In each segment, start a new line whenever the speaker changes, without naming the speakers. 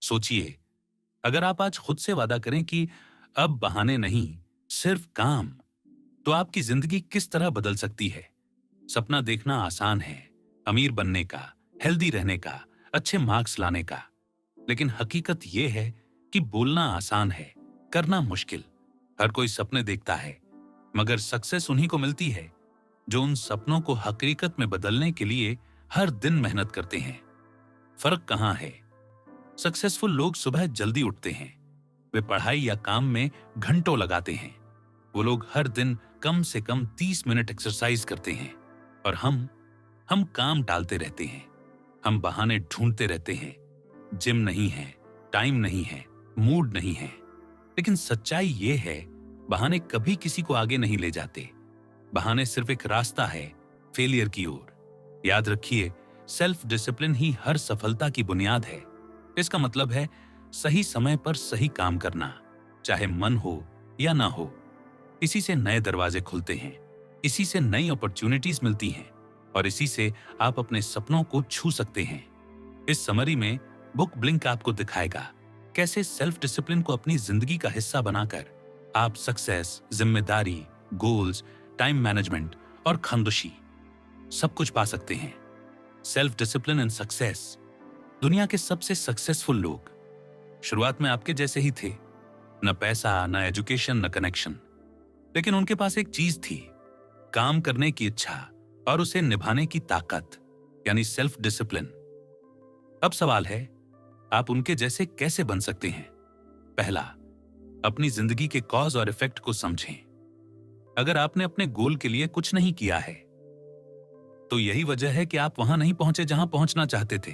सोचिए, अगर आप आज खुद से वादा करें कि अब बहाने नहीं, सिर्फ काम, तो आपकी जिंदगी किस तरह बदल सकती है। सपना देखना आसान है, अमीर बनने का, हेल्दी रहने का, अच्छे मार्क्स लाने का। लेकिन हकीकत यह है कि बोलना आसान है, करना मुश्किल। हर कोई सपने देखता है, मगर सक्सेस उन्हीं को मिलती है जो उन सपनों को हकीकत में बदलने के लिए हर दिन मेहनत करते हैं। फर्क कहां है? सक्सेसफुल लोग सुबह जल्दी उठते हैं, वे पढ़ाई या काम में घंटों लगाते हैं। वो लोग हर दिन कम से कम 30 मिनट एक्सरसाइज करते हैं। और हम काम टालते रहते हैं, हम बहाने ढूंढते रहते हैं। जिम नहीं है, टाइम नहीं है, मूड नहीं है। लेकिन सच्चाई ये है, बहाने कभी किसी को आगे नहीं ले जाते। बहाने सिर्फ एक रास्ता है फेलियर की ओर। याद रखिए, सेल्फ डिसिप्लिन ही हर सफलता की बुनियाद है। इसका मतलब है सही समय पर सही काम करना, चाहे मन हो या ना हो। इसी से नए दरवाजे खुलते हैं, इसी से नई अपॉर्चुनिटीज मिलती हैं, और इसी से आप अपने सपनों को छू सकते हैं। इस समरी में बुक ब्लिंक आपको दिखाएगा कैसे सेल्फ डिसिप्लिन को अपनी जिंदगी का हिस्सा बनाकर आप सक्सेस, जिम्मेदारी, गोल्स, टाइम मैनेजमेंट और खामोशी सब कुछ पा सकते हैं। Self discipline and success. दुनिया के सबसे सक्सेसफुल लोग शुरुआत में आपके जैसे ही थे। न पैसा, न एजुकेशन, न कनेक्शन, लेकिन उनके पास एक चीज थी, काम करने की इच्छा और उसे निभाने की ताकत, यानी सेल्फ डिसिप्लिन। अब सवाल है, आप उनके जैसे कैसे बन सकते हैं? पहला, अपनी जिंदगी के कॉज और इफेक्ट को समझें। अगर आपने अपने गोल के लिए कुछ नहीं किया है, तो यही वजह है कि आप वहां नहीं पहुंचे जहां पहुंचना चाहते थे।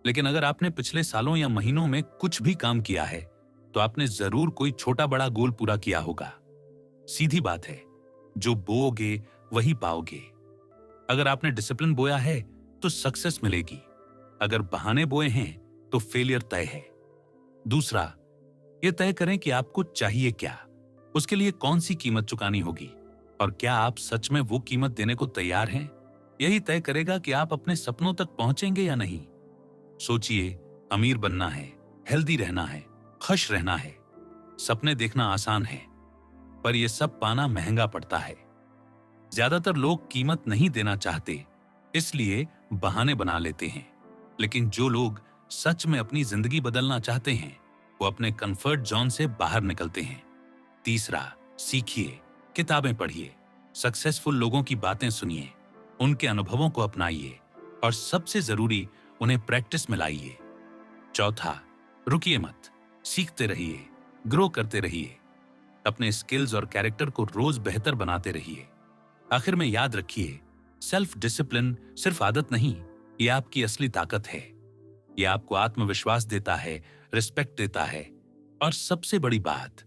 लेकिन अगर आपने पिछले सालों या महीनों में कुछ भी काम किया है, तो आपने जरूर कोई छोटा बड़ा गोल पूरा किया होगा। सीधी बात है, जो बोओगे वही पाओगे। अगर आपने डिसिप्लिन बोया है तो सक्सेस मिलेगी, अगर बहाने बोए हैं तो फेलियर तय है। दूसरा, यह तय करें कि आपको चाहिए क्या, उसके लिए कौन सी कीमत चुकानी होगी, और क्या आप सच में वो कीमत देने को तैयार हैं। यही तय करेगा कि आप अपने सपनों तक पहुंचेंगे या नहीं। सोचिए, अमीर बनना है, हेल्दी रहना है, खुश रहना है। सपने देखना आसान है, पर यह सब पाना महंगा पड़ता है। ज्यादातर लोग कीमत नहीं देना चाहते, इसलिए बहाने बना लेते हैं। लेकिन जो लोग सच में अपनी जिंदगी बदलना चाहते हैं, वो अपने कंफर्ट जोन से बाहर निकलते हैं। तीसरा, सीखिए, किताबें पढ़िए, सक्सेसफुल लोगों की बातें सुनिए, उनके अनुभवों को अपनाइए, और सबसे जरूरी, उन्हें प्रैक्टिस में लाइए। चौथा, रुकिए मत, सीखते रहिए, ग्रो करते रहिए, अपने स्किल्स और कैरेक्टर को रोज बेहतर बनाते रहिए। आखिर में याद रखिए, सेल्फ डिसिप्लिन सिर्फ आदत नहीं, ये आपकी असली ताकत है। ये आपको आत्मविश्वास देता है, रिस्पेक्ट देता है, और सबसे बड़ी बात,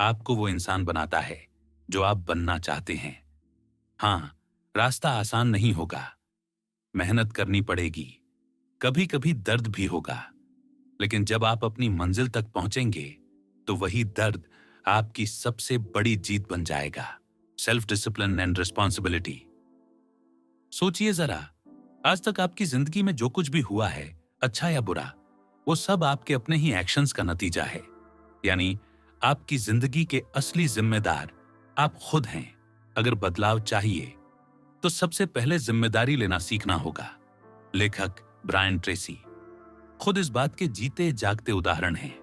आपको वो इंसान बनाता है जो आप बनना चाहते हैं। हाँ, रास्ता आसान नहीं होगा, मेहनत करनी पड़ेगी, कभी कभी दर्द भी होगा, लेकिन जब आप अपनी मंजिल तक पहुंचेंगे, तो वही दर्द आपकी सबसे बड़ी जीत बन जाएगा। Self discipline and responsibility. सोचिए जरा, आज तक आपकी जिंदगी में जो कुछ भी हुआ है, अच्छा या बुरा, वो सब आपके अपने ही एक्शंस का नतीजा है। यानी आपकी जिंदगी के असली जिम्मेदार आप खुद हैं। अगर बदलाव चाहिए, तो सबसे पहले जिम्मेदारी लेना सीखना होगा। लेखक ब्रायन ट्रेसी खुद इस बात के जीते जागते उदाहरण हैं।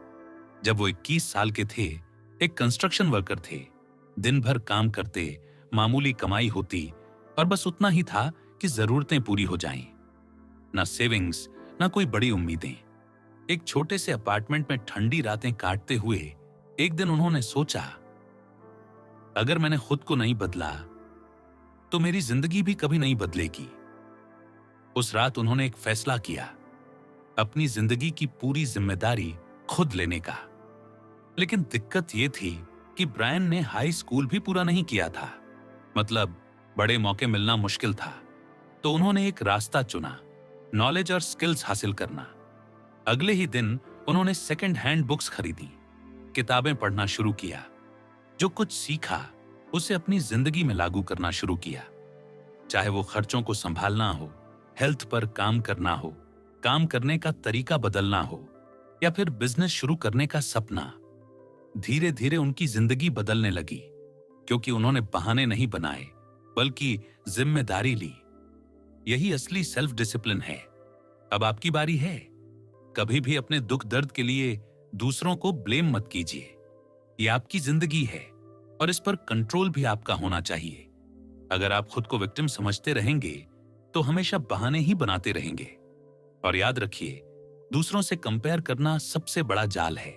जब वो 21 साल के थे, एक कंस्ट्रक्शन वर्कर थे। दिन भर काम करते, मामूली कमाई होती, और बस उतना ही था कि जरूरतें पूरी हो जाएं। ना सेविंग्स, ना कोई बड़ी उम्मीदें। एक छोटे से अपार्टमेंट में ठंडी रातें काटते हुए एक दिन उन्होंने सोचा, अगर मैंने खुद को नहीं बदला, तो मेरी जिंदगी भी कभी नहीं बदलेगी। उस रात उन्होंने एक फैसला किया, अपनी जिंदगी की पूरी जिम्मेदारी खुद लेने का। लेकिन दिक्कत यह थी कि ब्रायन ने हाई स्कूल भी पूरा नहीं किया था, मतलब बड़े मौके मिलना मुश्किल था। तो उन्होंने एक रास्ता चुना, नॉलेज और स्किल्स हासिल करना। अगले ही दिन उन्होंने सेकंड हैंड बुक्स खरीदी, किताबें पढ़ना शुरू किया। जो कुछ सीखा, उसे अपनी जिंदगी में लागू करना शुरू किया। चाहे वो खर्चों को संभालना हो, हेल्थ पर काम करना हो, काम करने का तरीका बदलना हो, या फिर बिजनेस शुरू करने का सपना, धीरे धीरे उनकी जिंदगी बदलने लगी, क्योंकि उन्होंने बहाने नहीं बनाए बल्कि जिम्मेदारी ली। यही असली सेल्फ डिसिप्लिन है। अब आपकी बारी है। कभी भी अपने दुख दर्द के लिए दूसरों को ब्लेम मत कीजिए। ये आपकी जिंदगी है और इस पर कंट्रोल भी आपका होना चाहिए। अगर आप खुद को विक्टिम समझते रहेंगे तो हमेशा बहाने ही बनाते रहेंगे। और याद रखिए, दूसरों से कंपेयर करना सबसे बड़ा जाल है।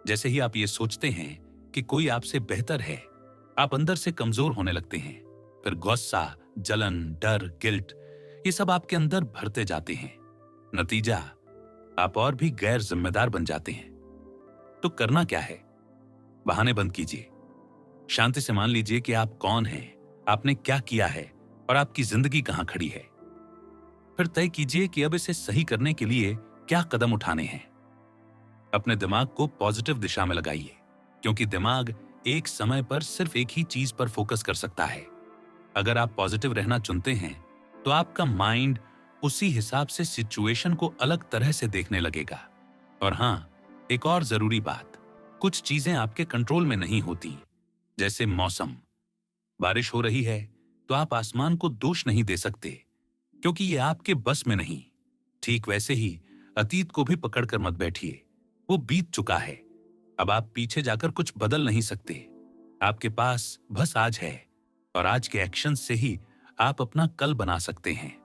जैसे ही आप ये सोचते हैं कि कोई आपसे बेहतर है, आप अंदर से कमजोर होने लगते हैं। फिर गुस्सा, जलन, डर, गिल्ट, ये सब आपके अंदर भरते जाते हैं। नतीजा, आप और भी गैर जिम्मेदार बन जाते हैं। तो करना क्या है? बहाने बंद कीजिए। शांति से मान लीजिए कि आप कौन हैं, आपने क्या किया है और आपकी जिंदगी कहां खड़ी है। फिर तय कीजिए कि अब इसे सही करने के लिए क्या कदम उठाने हैं। अपने दिमाग को पॉजिटिव दिशा में लगाइए, क्योंकि दिमाग एक समय पर सिर्फ एक ही चीज पर फोकस कर सकता है। अगर आप पॉजिटिव रहना चुनते हैं तो आपका माइंड उसी हिसाब से सिचुएशन को अलग तरह से देखने लगेगा। और हां, एक और जरूरी बात, कुछ चीजें आपके कंट्रोल में नहीं होती, जैसे मौसम। बारिश हो रही है तो आप आसमान को दोष नहीं दे सकते, क्योंकि ये आपके बस में नहीं। ठीक वैसे ही अतीत को भी पकड़कर मत बैठिए, वो बीत चुका है। अब आप पीछे जाकर कुछ बदल नहीं सकते। आपके पास बस आज है, और आज के एक्शन से ही आप अपना कल बना सकते हैं।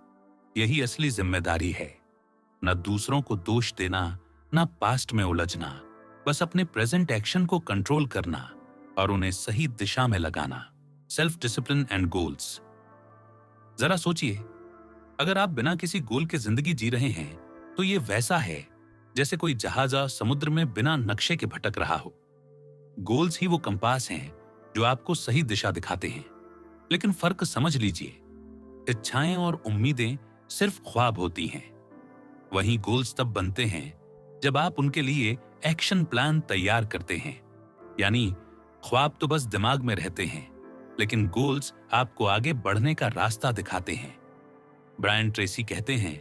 यही असली जिम्मेदारी है। न दूसरों को दोष देना, न पास्ट में उलझना, बस अपने प्रेजेंट एक्शन को कंट्रोल करना और उन्हें सही दिशा में लगाना। Self discipline and goals. जरा सोचिए, अगर आप बिना किसी गोल के जिंदगी जी रहे हैं तो ये वैसा है जैसे कोई जहाजा समुद्र में बिना नक्शे के भटक रहा हो। गोल्स ही वो कंपास हैं जो आपको सही दिशा दिखाते हैं। लेकिन फर्क समझ लीजिए, इच्छाएं और उम्मीदें सिर्फ ख्वाब होती हैं। वहीं गोल्स तब बनते हैं जब आप उनके लिए एक्शन प्लान तैयार करते हैं। यानी ख्वाब तो बस दिमाग में रहते हैं, लेकिन गोल्स आपको आगे बढ़ने का रास्ता दिखाते हैं। ब्रायन ट्रेसी कहते हैं,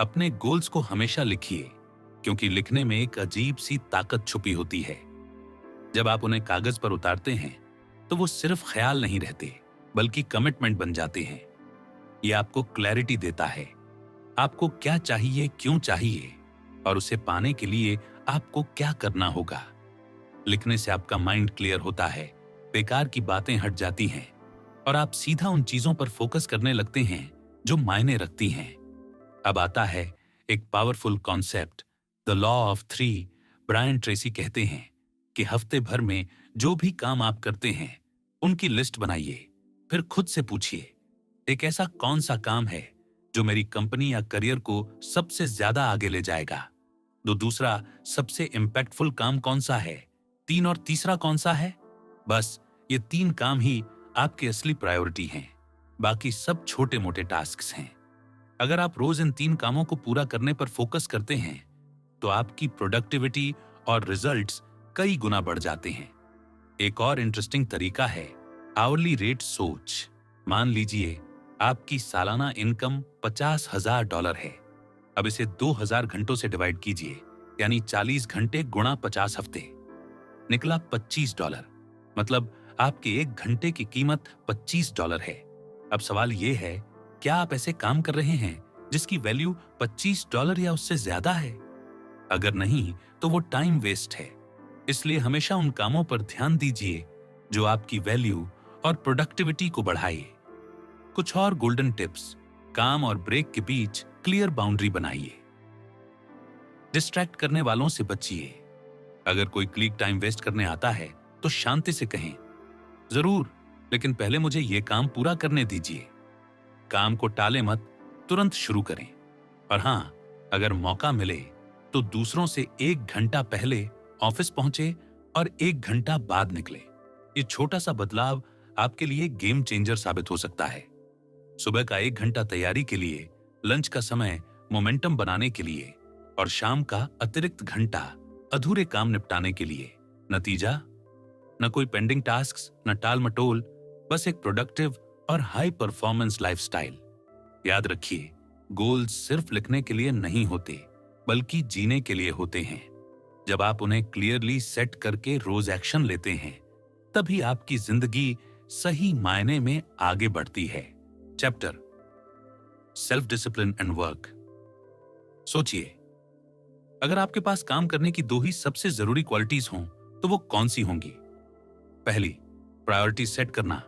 अपने गोल्स को हमेशा लिखिए, क्योंकि लिखने में एक अजीब सी ताकत छुपी होती है। जब आप उन्हें कागज पर उतारते हैं तो वो सिर्फ ख्याल नहीं रहते, बल्कि कमिटमेंट बन जाते हैं। ये आपको क्लैरिटी देता है, आपको क्या चाहिए, क्यों चाहिए, और उसे पाने के लिए आपको क्या करना होगा। लिखने से आपका माइंड क्लियर होता है, बेकार की बातें हट जाती हैं और आप सीधा उन चीजों पर फोकस करने लगते हैं जो मायने रखती हैं। अब आता है एक powerful concept, the law of three. Brian Tracy कहते हैं कि हफ्ते भर में जो भी काम आप करते हैं उनकी लिस्ट बनाइए। फिर खुद से पूछिए, एक ऐसा कौन सा काम है जो मेरी कंपनी या करियर को सबसे ज्यादा आगे ले जाएगा। दूसरा सबसे इंपैक्टफुल काम कौन सा है, और तीसरा कौन सा है। बस ये 3 काम ही आपकी असली प्रायोरिटी हैं, बाकी सब छोटे मोटे टास्क्स हैं। अगर आप रोज इन 3 कामों को पूरा करने पर फोकस करते हैं तो आपकी प्रोडक्टिविटी और रिजल्ट्स कई गुना बढ़ जाते हैं। एक और इंटरेस्टिंग तरीका है आवरली रेट सोच। मान लीजिए आपकी सालाना इनकम $50,000 है। अब इसे 2000 घंटों से डिवाइड कीजिए, यानी 40 घंटे गुणा 50 हफ्ते, निकला $25। मतलब आपके 1 घंटे की कीमत $25 है। अब सवाल यह है, क्या आप ऐसे काम कर रहे हैं जिसकी वैल्यू $25 या उससे ज्यादा है? अगर नहीं तो वो टाइम वेस्ट है। इसलिए हमेशा उन कामों पर ध्यान दीजिए जो आपकी वैल्यू और प्रोडक्टिविटी को बढ़ाए। कुछ और गोल्डन टिप्स, काम और ब्रेक के बीच क्लियर बाउंड्री बनाइए। डिस्ट्रैक्ट करने वालों से बचिए। अगर कोई क्लिक टाइम वेस्ट करने आता है तो शांति से कहें, जरूर, लेकिन पहले मुझे यह काम पूरा करने दीजिए। काम को टाले मत, तुरंत शुरू करें। और हां, अगर मौका मिले तो दूसरों से 1 घंटा पहले ऑफिस पहुंचे और 1 घंटा बाद निकले। ये छोटा सा बदलाव आपके लिए गेम चेंजर साबित हो सकता है। सुबह का 1 घंटा तैयारी के लिए, लंच का समय मोमेंटम बनाने के लिए, और शाम का अतिरिक्त घंटा अधूरे काम निपटाने के लिए। नतीजा, न कोई पेंडिंग टास्क्स, न टाल मटोल, बस एक प्रोडक्टिव और हाई परफॉर्मेंस लाइफस्टाइल। याद रखिए, गोल्स सिर्फ लिखने के लिए नहीं होते, बल्कि जीने के लिए होते हैं। जब आप उन्हें क्लियरली सेट करके रोज एक्शन लेते हैं, तभी आपकी जिंदगी सही मायने में आगे बढ़ती है। Chapter self discipline and work. सोचिए, अगर आपके पास काम करने की दो ही सबसे जरूरी क्वालिटीज हों तो वो कौन सी होंगी? पहली, प्रायोरिटी सेट करना।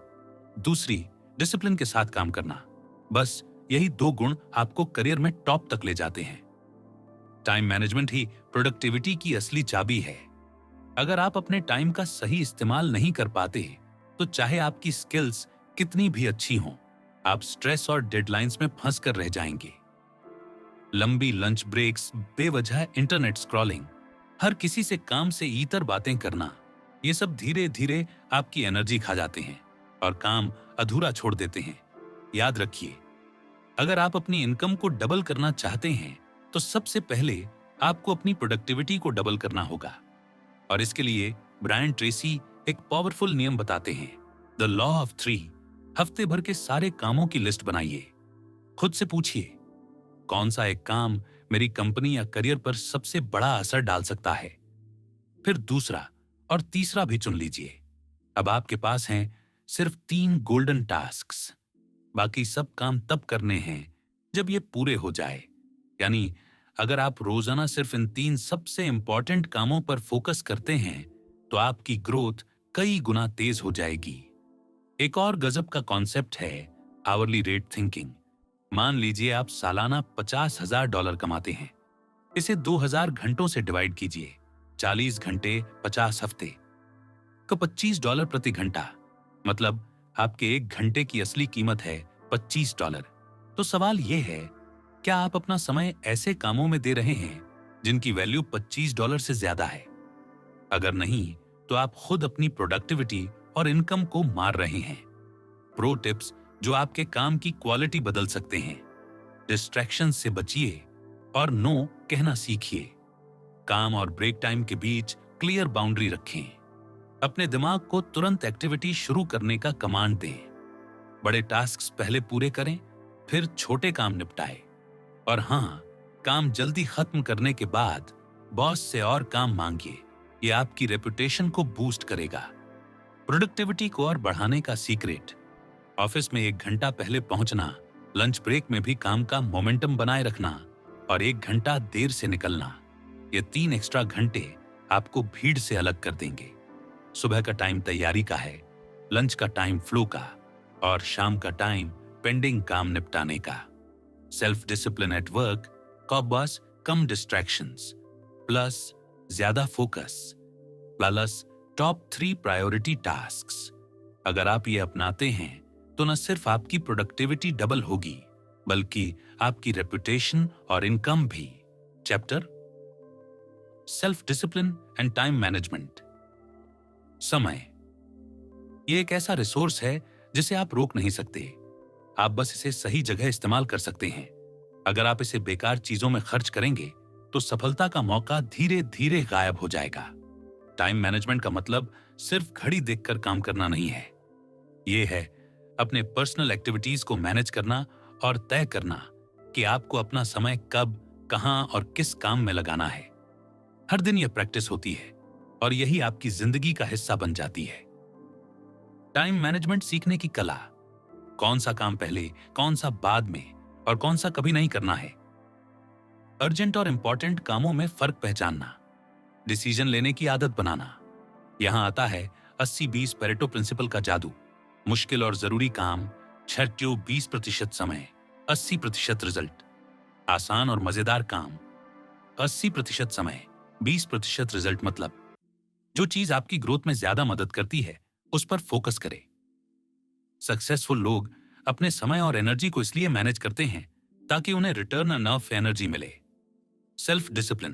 दूसरी, डिसिप्लिन के साथ काम करना। बस यही दो गुण आपको करियर में टॉप तक ले जाते हैं। टाइम मैनेजमेंट ही प्रोडक्टिविटी की असली चाबी है। अगर आप अपने टाइम का सही इस्तेमाल नहीं कर पाते, तो चाहे आपकी स्किल्स कितनी भी अच्छी हों, आप स्ट्रेस और डेडलाइंस में फंस कर रह जाएंगे। लंबी लंच ब्रेक्स, बेवजह इंटरनेट स्क्रॉलिंग, हर किसी से काम से ईतर बातें करना, ये सब धीरे धीरे आपकी एनर्जी खा जाते हैं और काम अधूरा छोड़ देते हैं। याद रखिए, अगर आप अपनी इनकम को डबल करना चाहते हैं, तो सबसे पहले आपको अपनी प्रोडक्टिविटी को डबल करना होगा। और इसके लिए ब्रायन ट्रेसी एक पावरफुल नियम बताते हैं, द लॉ ऑफ 3। हफ्ते भर के सारे कामों की लिस्ट बनाइए। खुद से पूछिए, कौन सा एक काम मेरी कंपनी या करियर पर सबसे बड़ा असर डाल सकता है? फिर दूसरा और तीसरा भी चुन लीजिए। अब आपके पास हैं सिर्फ 3 गोल्डन टास्क्स। बाकी सब काम तब करने हैं जब ये पूरे हो जाए। यानी अगर आप रोजाना सिर्फ इन 3 सबसे इंपॉर्टेंट कामों पर फोकस करते हैं, तो आपकी ग्रोथ कई गुना तेज हो जाएगी। एक और गजब का कॉन्सेप्ट है आवरली रेट थिंकिंग। मान लीजिए आप सालाना $50,000 कमाते हैं। इसे 2000 घंटों से डिवाइड कीजिए। 40 घंटे 50 हफ्ते को $25 प्रति घंटा, मतलब आपके 1 घंटे की असली कीमत है $25। तो सवाल यह है, क्या आप अपना समय ऐसे कामों में दे रहे हैं जिनकी वैल्यू $25 से ज्यादा है? अगर नहीं, तो आप खुद अपनी प्रोडक्टिविटी और इनकम को मार रहे हैं। प्रो टिप्स जो आपके काम की क्वालिटी बदल सकते हैं। डिस्ट्रैक्शन से बचिए और नो कहना सीखिए। काम और ब्रेक टाइम के बीच क्लियर बाउंड्री रखें। अपने दिमाग को तुरंत एक्टिविटी शुरू करने का कमांड दें। बड़े टास्क्स पहले पूरे करें, फिर छोटे काम निपटाएं। और हाँ, काम जल्दी खत्म करने के बाद बॉस से और काम मांगिए। ये आपकी रेपुटेशन को बूस्ट करेगा। प्रोडक्टिविटी को और बढ़ाने का सीक्रेट, ऑफिस में 1 घंटा पहले पहुंचना, लंच ब्रेक में भी काम का मोमेंटम बनाए रखना और 1 घंटा देर से निकलना। ये 3 एक्स्ट्रा घंटे आपको भीड़ से अलग कर देंगे। सुबह का टाइम तैयारी का है, लंच का टाइम फ्लो का, और शाम का टाइम पेंडिंग काम निपटाने का। सेल्फ डिसिप्लिन एट वर्क, कॉबॉस कम डिस्ट्रैक्शंस, प्लस ज्यादा focus, plus top 3 priority tasks. अगर आप ये अपनाते हैं, तो न सिर्फ आपकी प्रोडक्टिविटी डबल होगी, बल्कि आपकी रेपुटेशन और इनकम भी। Chapter self discipline and time management. समय ये एक ऐसा रिसोर्स है जिसे आप रोक नहीं सकते। आप बस इसे सही जगह इस्तेमाल कर सकते हैं। अगर आप इसे बेकार चीजों में खर्च करेंगे, तो सफलता का मौका धीरे धीरे गायब हो जाएगा। टाइम मैनेजमेंट का मतलब सिर्फ घड़ी देखकर काम करना नहीं है। यह है अपने पर्सनल एक्टिविटीज को मैनेज करना और तय करना कि आपको अपना समय कब, कहां और किस काम में लगाना है। हर दिन यह प्रैक्टिस होती है और यही आपकी जिंदगी का हिस्सा बन जाती है। टाइम मैनेजमेंट सीखने की कला, कौन सा काम पहले, कौन सा बाद में और कौन सा कभी नहीं करना है। अर्जेंट और इंपॉर्टेंट कामों में फर्क पहचानना, डिसीजन लेने की आदत बनाना। यहां आता है 80-20 पेरेटो प्रिंसिपल का जादू। मुश्किल और जरूरी काम 6-20% समय, 80% रिजल्ट। आसान और मजेदार काम 80% समय, 20% रिजल्ट। मतलब जो चीज आपकी ग्रोथ में ज्यादा मदद करती है, उस पर फोकस करें। सक्सेसफुल लोग अपने समय और एनर्जी को इसलिए मैनेज करते हैं ताकि उन्हें रिटर्न ऑफ एनर्जी मिले। Self discipline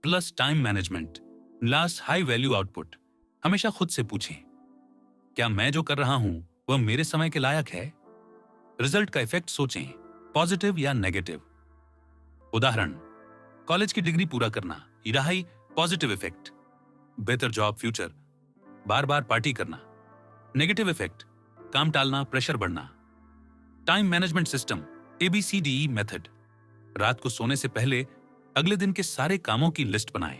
plus time management, last high value output. हमेशा खुद से पूछें, क्या मैं जो कर रहा हूं वह मेरे समय के लायक है? रिजल्ट का इफेक्ट सोचें, पॉजिटिव या नेगेटिव। उदाहरण, कॉलेज की डिग्री पूरा करना, रहा पॉजिटिव इफेक्ट। बेहतर जॉब, फ्यूचर, बार बार पार्टी करना। नेगेटिव इफेक्ट, काम टालना, प्रेशर बढ़ना। Time management system, ABCDE method. रात को सोने से पहले अगले दिन के सारे कामों की लिस्ट बनाएं।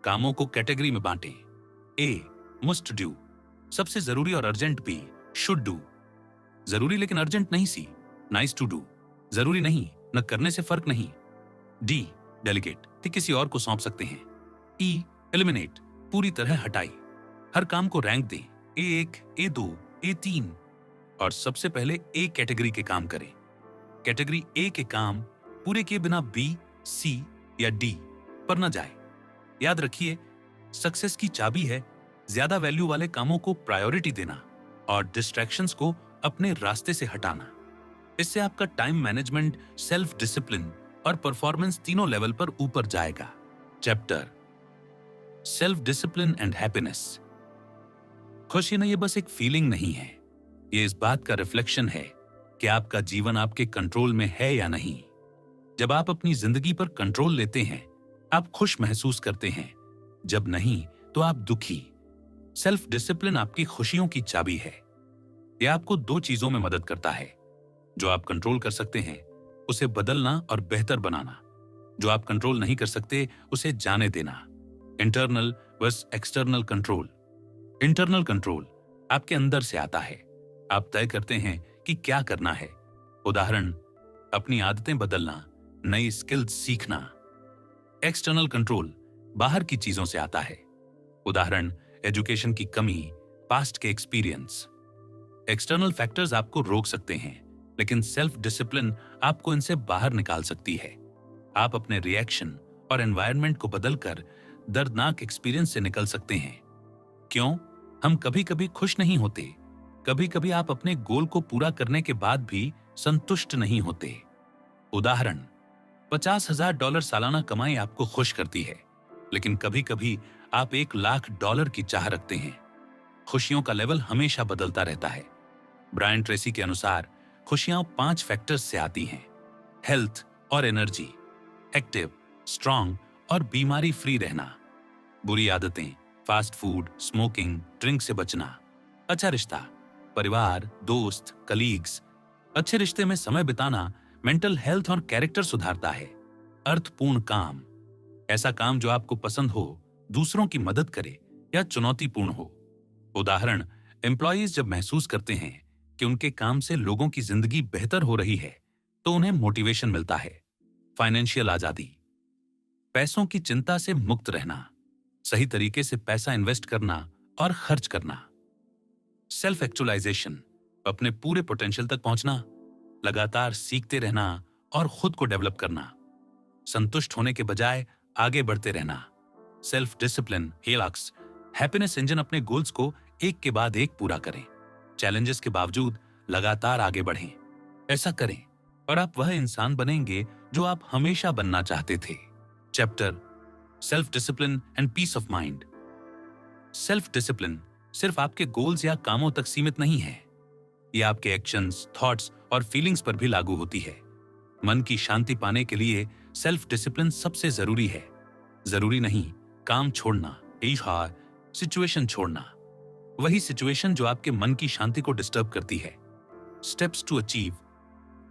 कामों को कैटेगरी में बांटें। ए, मस्ट डू, सबसे जरूरी और अर्जेंट। बी, शुड डू, जरूरी लेकिन अर्जेंट नहीं। सी, नाइस टू डू, जरूरी नहीं न करने से फर्क नहीं। डी, डेलीगेट, ठीक किसी और को सौंप सकते हैं। ई, एलिमिनेट, पूरी तरह हटाई, हर काम को रैंक दें, A1, A2, A3 और सबसे पहले ए कैटेगरी के काम करें। कैटेगरी ए के काम पूरे किए बिना बी, सी या डी पर न जाए। याद रखिए, सक्सेस की चाबी है ज्यादा वैल्यू वाले कामों को प्रायोरिटी देना और डिस्ट्रैक्शंस को अपने रास्ते से हटाना। इससे आपका टाइम मैनेजमेंट, सेल्फ डिसिप्लिन और परफॉर्मेंस तीनों लेवल पर ऊपर जाएगा। Chapter self discipline and happiness. खुशी न ये बस एक फीलिंग नहीं है, ये इस बात का रिफ्लेक्शन है कि आपका जीवन आपके कंट्रोल में है या नहीं। जब आप अपनी जिंदगी पर कंट्रोल लेते हैं, आप खुश महसूस करते हैं, जब नहीं तो आप दुखी। सेल्फ डिसिप्लिन आपकी खुशियों की चाबी है। यह आपको दो चीजों में मदद करता है। जो आप कंट्रोल कर सकते हैं उसे बदलना और बेहतर बनाना, जो आप कंट्रोल नहीं कर सकते उसे जाने देना। Internal versus external control. Internal control आपके अंदर से आता है, आप तय करते हैं कि क्या करना है। उदाहरण, अपनी आदतें बदलना, नई स्किल्स सीखना। एक्सटर्नल कंट्रोल बाहर की चीजों से आता है। उदाहरण, एजुकेशन की कमी, पास्ट के एक्सपीरियंस। एक्सटर्नल फैक्टर्स आपको रोक सकते हैं, लेकिन सेल्फ डिसिप्लिन आपको इनसे बाहर निकाल सकती है। आप अपने रिएक्शन और एनवायरनमेंट को बदलकर दर्दनाक एक्सपीरियंस से निकल सकते हैं। क्यों? हम कभी कभी खुश नहीं होते, कभी कभी आप अपने गोल को पूरा करने के बाद भी संतुष्ट नहीं होते। उदाहरण, $50,000 सालाना कमाई आपको खुश करती है, लेकिन कभी कभी आप $1,00,000 की चाह रखते हैं। खुशियों का लेवल हमेशा बदलता रहता है। ब्रायन ट्रेसी के अनुसार खुशियां 5 फैक्टर्स से आती हैं: हेल्थ और एनर्जी, एक्टिव, स्ट्रांग और बीमारी फ्री रहना, बुरी आदतें, फास्ट फूड, स्मोकिंग, ड्रिंक से बचना, अच्छा रिश्ता, परिवार, दोस्त, कलीग्स। अच्छे रिश्ते में समय बिताना मेंटल हेल्थ और कैरेक्टर सुधारता है। अर्थपूर्ण काम, ऐसा काम जो आपको पसंद हो, दूसरों की मदद करे या चुनौतीपूर्ण हो। उदाहरण, एम्प्लॉयज जब महसूस करते हैं कि उनके काम से लोगों की जिंदगी बेहतर हो रही है तो उन्हें मोटिवेशन मिलता है। फाइनेंशियल आजादी, पैसों की चिंता से मुक्त रहना, सही तरीके से पैसा इन्वेस्ट करना और खर्च करना। सेल्फ एक्चुअलाइजेशन, अपने पूरे पोटेंशियल तक पहुंचना, लगातार सीखते रहना और खुद को डेवलप करना, संतुष्ट होने के बजाय आगे बढ़ते रहना। सेल्फ डिसिप्लिन, हेलक्स, हैप्पीनेस इंजन, अपने गोल्स को एक के बाद एक पूरा करें, चैलेंजेस के बावजूद लगातार आगे बढ़ें। ऐसा करें और आप वह इंसान बनेंगे जो आप हमेशा बनना चाहते थे। Chapter self discipline and peace of mind. Self discipline सिर्फ आपके गोल्स या कामों तक सीमित नहीं है, यह आपके एक्शंस, थॉट्स और फीलिंग्स पर भी लागू होती है। मन की शांति पाने के लिए सेल्फ डिसिप्लिन सबसे जरूरी है। जरूरी नहीं काम छोड़ना, हार, सिचुएशन छोड़ना, वही सिचुएशन जो आपके मन की शांति को डिस्टर्ब करती है। Steps to achieve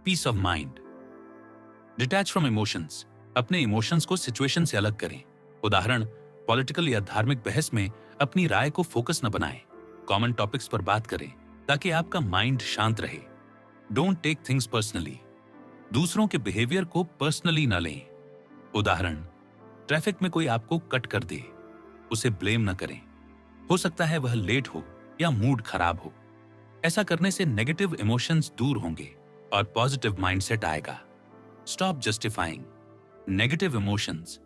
peace of mind. Detach from emotions, अपने इमोशंस को सिचुएशन से अलग करें। उदाहरण, पॉलिटिकल या धार्मिक बहस में अपनी राय को फोकस न बनाएं। कॉमन टॉपिक्स पर बात करें ताकि आपका माइंड शांत रहे। डोंट टेक थिंग्स पर्सनली, दूसरों के बिहेवियर को पर्सनली न लें। उदाहरण, ट्रैफिक में कोई आपको कट कर दे, उसे ब्लेम न करें। हो सकता है वह लेट हो या मूड खराब हो। ऐसा करने से नेगेटिव इमोशंस दूर होंगे और पॉजिटिव माइंडसेट आएगा। स्टॉप जस्टिफाइंग नेगेटिव इमोशंस,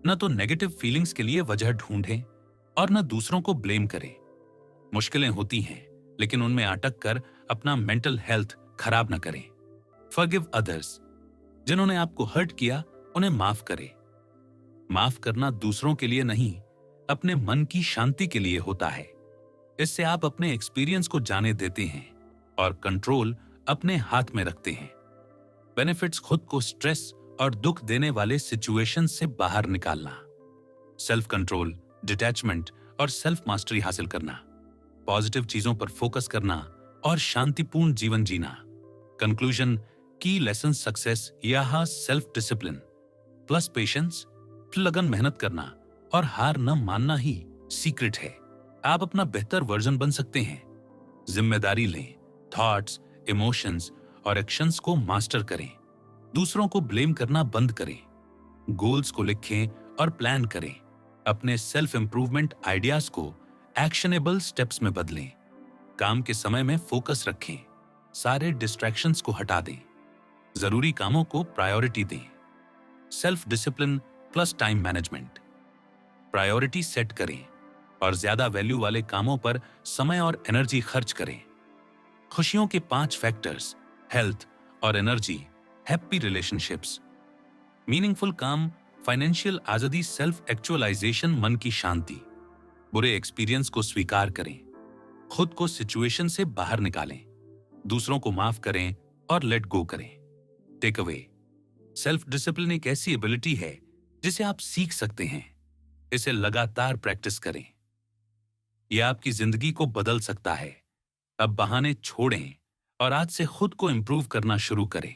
न तो नेगेटिव फीलिंग्स के लिए वजह ढूंढें और न दूसरों को ब्लेम करें। मुश्किलें होती हैं, लेकिन उनमें अटक कर अपना मेंटल हेल्थ खराब न करें। फॉरगिव अदर्स, जिन्होंने आपको हर्ट किया उन्हें माफ करें। माफ करना दूसरों के लिए नहीं, अपने मन की शांति के लिए होता है। इससे आप अपने एक्सपीरियंस को जाने देते हैं और कंट्रोल अपने हाथ में रखते हैं। बेनिफिट्स, खुद को स्ट्रेस और दुख देने वाले सिचुएशन से बाहर निकालना, सेल्फ कंट्रोल, डिटैचमेंट और सेल्फ मास्टरी हासिल करना, पॉजिटिव चीजों पर फोकस करना और शांतिपूर्ण जीवन जीना। कंक्लूजन, की लेसन सक्सेस यह सेल्फ डिसिप्लिन प्लस पेशेंस, लगन, मेहनत करना और हार न मानना ही सीक्रेट है। आप अपना बेहतर वर्जन बन सकते हैं। जिम्मेदारी लें, थॉट्स, इमोशंस और एक्शंस को मास्टर करें। दूसरों को ब्लेम करना बंद करें। गोल्स को लिखें और प्लान करें। अपने सेल्फ इंप्रूवमेंट आइडियाज को एक्शनेबल स्टेप्स में बदलें। काम के समय में फोकस रखें। सारे डिस्ट्रैक्शंस को हटा दें। जरूरी कामों को प्रायोरिटी दें। Self discipline plus time management. Priority set करें और ज्यादा वैल्यू वाले कामों पर समय और एनर्जी खर्च करें। खुशियों के 5 फैक्टर्स: हेल्थ और एनर्जी, हैप्पी रिलेशनशिप्स, मीनिंगफुल काम, फाइनेंशियल आजादी, सेल्फ एक्चुअलाइजेशन, मन की शांति। बुरे एक्सपीरियंस को स्वीकार करें। खुद को सिचुएशन से बाहर निकालें। दूसरों को माफ करें और लेट गो करें। टेक अवे: सेल्फ डिसिप्लिन एक ऐसी एबिलिटी है जिसे आप सीख सकते हैं। इसे लगातार प्रैक्टिस करें। यह आपकी जिंदगी को बदल सकता है। अब बहाने छोड़ें और आज से खुद को इंप्रूव करना शुरू करें।